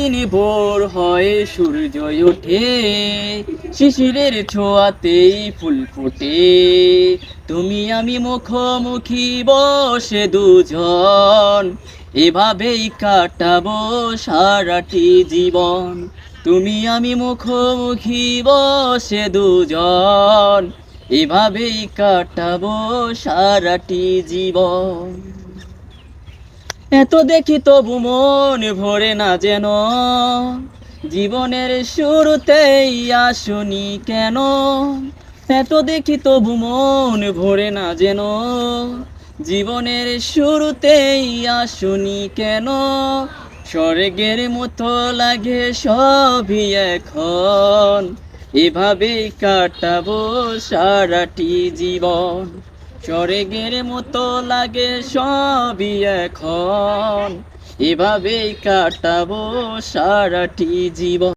প্রতিদিন ভোর হয় সূর্য ওঠে, শিশিরের ছোঁয়াতেই ফুল ফোটে। তুমি আমি মুখোমুখি বসে দুজন, এভাবেই কাটাবো সারাটি জীবন। তুমি আমি মুখোমুখি বসে দুজন, এভাবেই কাটাবো সারাটি জীবন। এত দেখি তবু মন ভরে না যেন, জীবনের শুরুতেই আসনি কেন। এত দেখি তবু মন ভরে না যেন, জীবনের শুরুতেই আসনি কেন। স্বর্গের মতো লাগে সবই এখন, এভাবেই কাটাবো সারাটি জীবন। স্বর্গের মতো লাগে সবই এখন, এভাবেই কাটাবো সারাটি জীবন।